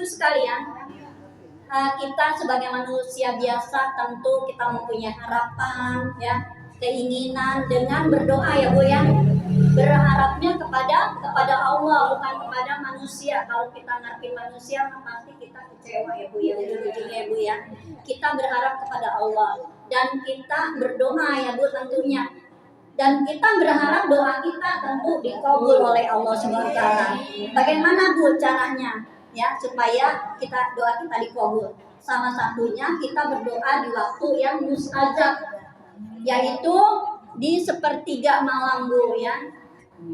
Ibu sekalian, kita sebagai manusia biasa tentu kita mempunyai harapan, ya, keinginan dengan berdoa ya Bu ya. Berharapnya kepada Allah, bukan kepada manusia. Kalau kita ngerti manusia pasti kita kecewa ya Bu ya, ujung-ujungnya ya Bu ya. Kita berharap kepada Allah dan kita berdoa ya Bu tentunya. Dan kita berharap doa kita tentu dikabul oleh Allah SWT. Bagaimana Bu caranya ya supaya doa kita dikabul? Salah satunya kita berdoa di waktu yang mustajab, yaitu di sepertiga malam Bu ya.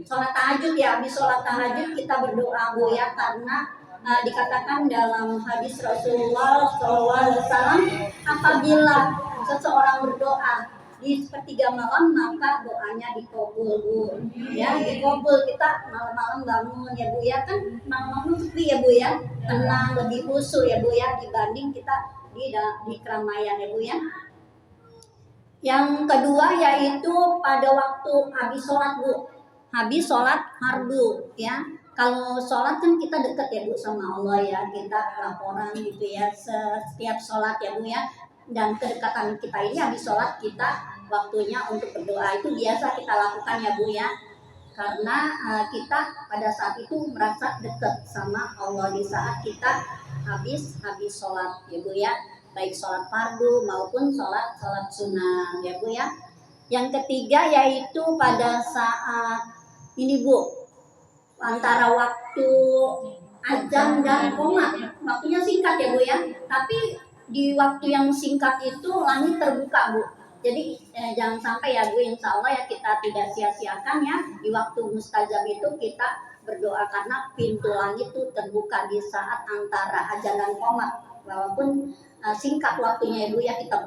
Sholat tahajud ya, habis sholat tahajud kita berdoa Bu ya, karena dikatakan dalam hadis Rasulullah SAW, apabila seseorang berdoa di sepertiga malam maka doanya dikabul Bu ya, dikabul. Kita malam-malam bangun ya Bu ya, kan malam-malam sepi ya Bu ya, tenang, lebih khusyuk ya Bu ya dibanding kita di keramaian ya Bu ya. Yang kedua yaitu pada waktu habis sholat Bu, habis sholat fardu ya. Kalau sholat kan kita dekat ya Bu sama Allah ya, kita laporan gitu ya setiap sholat ya Bu ya. Dan kedekatan kita ini habis sholat kita waktunya untuk berdoa itu biasa kita lakukan ya Bu ya, karena kita pada saat itu merasa dekat sama Allah di saat kita habis sholat ya Bu ya, baik sholat fardu maupun sholat sunnah ya Bu ya. Yang ketiga yaitu pada saat ini Bu, antara waktu azan dan qomat, waktunya singkat ya Bu ya, tapi di waktu yang singkat itu langit terbuka Bu. Jadi jangan sampai ya Bu, insya Allah ya kita tidak sia-siakan ya di waktu mustajab itu kita berdoa, karena pintu langit itu terbuka di saat antara azan dan qomat. Walaupun singkat waktunya ya Bu ya, kita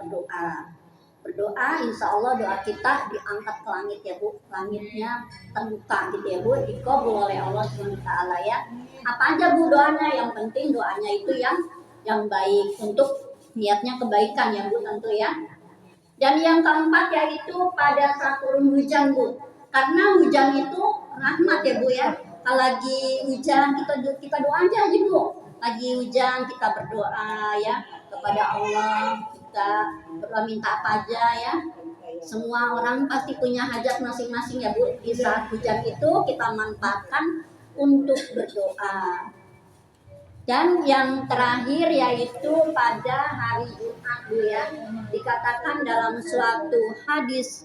berdoa insya Allah doa kita diangkat ke langit ya Bu, langitnya terbuka gitu ya Bu, dikabul oleh Allah SWT ya. Apa aja Bu doanya, yang penting doanya itu yang baik, untuk niatnya kebaikan ya Bu tentu ya. Dan yang keempat yaitu pada saat turun hujan Bu, karena hujan itu rahmat ya Bu ya. Kalau lagi hujan kita doa aja Bu, lagi hujan kita berdoa ya kepada Allah, kita berdoa minta apa aja ya. Semua orang pasti punya hajat masing-masing ya Bu. Di saat hujan itu kita manfaatkan untuk berdoa. Dan yang terakhir yaitu pada hari Jumat Bu ya, dikatakan dalam suatu hadis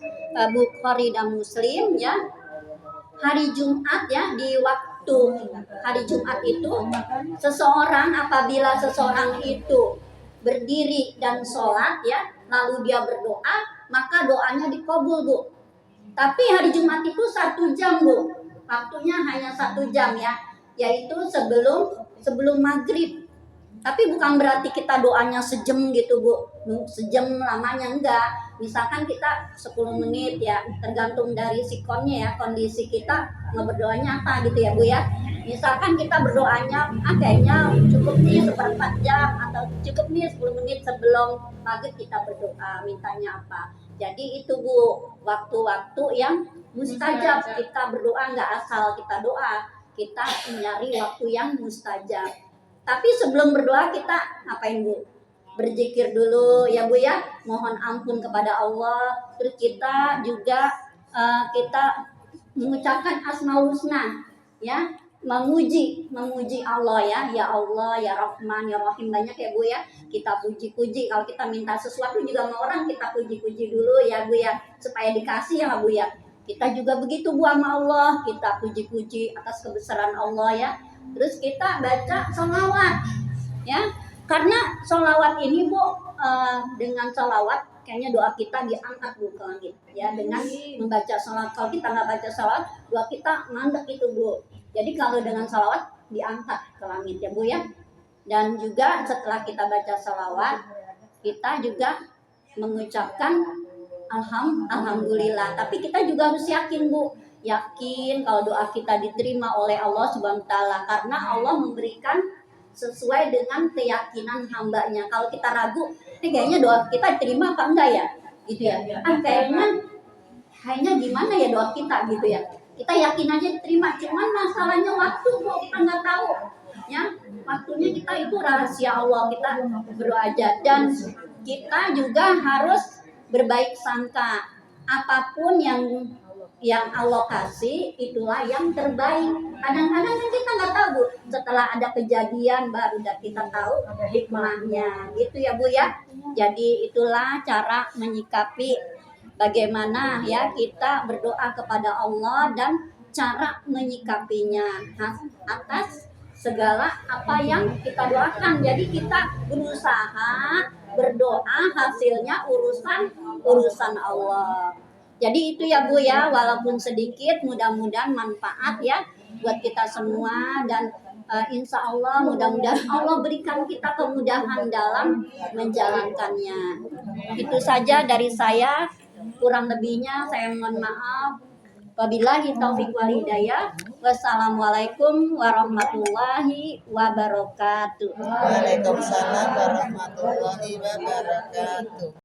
Bukhari dan Muslim ya, hari Jumat ya, di waktu hari Jumat itu apabila seseorang itu berdiri dan sholat ya, lalu dia berdoa, maka doanya dikabul Bu. Tapi hari Jumat itu 1 jam Bu, waktunya hanya 1 jam ya, yaitu sebelum maghrib. Tapi bukan berarti kita doanya sejam gitu Bu, sejam lamanya, enggak. Misalkan kita 10 menit ya, tergantung dari sikonnya ya, kondisi kita berdoanya apa gitu ya Bu ya. Misalkan kita berdoanya kayaknya cukup nih 1/4 jam, atau cukup nih 10 menit sebelum maghrib kita berdoa, mintanya apa. Jadi itu Bu, waktu-waktu yang mustajab kita berdoa, enggak asal kita doa, kita mencari waktu yang mustajab. Tapi sebelum berdoa kita ngapain Bu? Berzikir dulu ya Bu ya, mohon ampun kepada Allah. Terus kita juga kita mengucapkan Asmaul Husna ya, memuji Allah ya Allah, ya Rahman, ya Rahim, banyak ya Bu ya. Kita puji-puji, kalau kita minta sesuatu juga sama orang kita puji-puji dulu ya Bu ya, supaya dikasih ya Bu ya. Kita juga begitu Bu sama Allah, kita puji-puji atas kebesaran Allah ya. Terus kita baca sholawat ya, karena sholawat ini Bu, dengan sholawat kayaknya doa kita diangkat Bu ke langit ya, dengan membaca sholawat. Kalau kita nggak baca sholawat, doa kita mandek itu Bu. Jadi kalau dengan sholawat diangkat ke langit ya Bu ya. Dan juga setelah kita baca sholawat, kita juga mengucapkan alhamdulillah. Tapi kita juga harus yakin Bu, yakin kalau doa kita diterima oleh Allah Subhanahu wa taala, karena Allah memberikan sesuai dengan keyakinan hambanya. Kalau kita ragu, ini kayaknya doa kita diterima apa enggak ya, gitu ya. Kayaknya gimana ya doa kita gitu ya. Kita yakin aja diterima, cuman masalahnya waktu kok kita nggak tahu ya. waktunya kita itu rahasia Allah, kita berdoa aja. Dan kita juga harus berbaik sangka, apapun yang Allah kasih itulah yang terbaik. Kadang-kadang kan kita nggak tahu Bu, setelah ada kejadian baru kita tahu hikmahnya gitu ya Bu ya. Jadi itulah cara menyikapi bagaimana ya kita berdoa kepada Allah dan cara menyikapinya atas segala apa yang kita doakan. Jadi kita berusaha berdoa, hasilnya urusan Allah. Jadi itu ya Bu ya, walaupun sedikit mudah-mudahan manfaat ya buat kita semua. Dan insya Allah mudah-mudahan Allah berikan kita kemudahan dalam menjalankannya. Itu saja dari saya, kurang lebihnya saya mohon maaf. Wabillahi taufiq wal hidayah. Wassalamualaikum warahmatullahi wabarakatuh. Waalaikumsalam warahmatullahi wabarakatuh.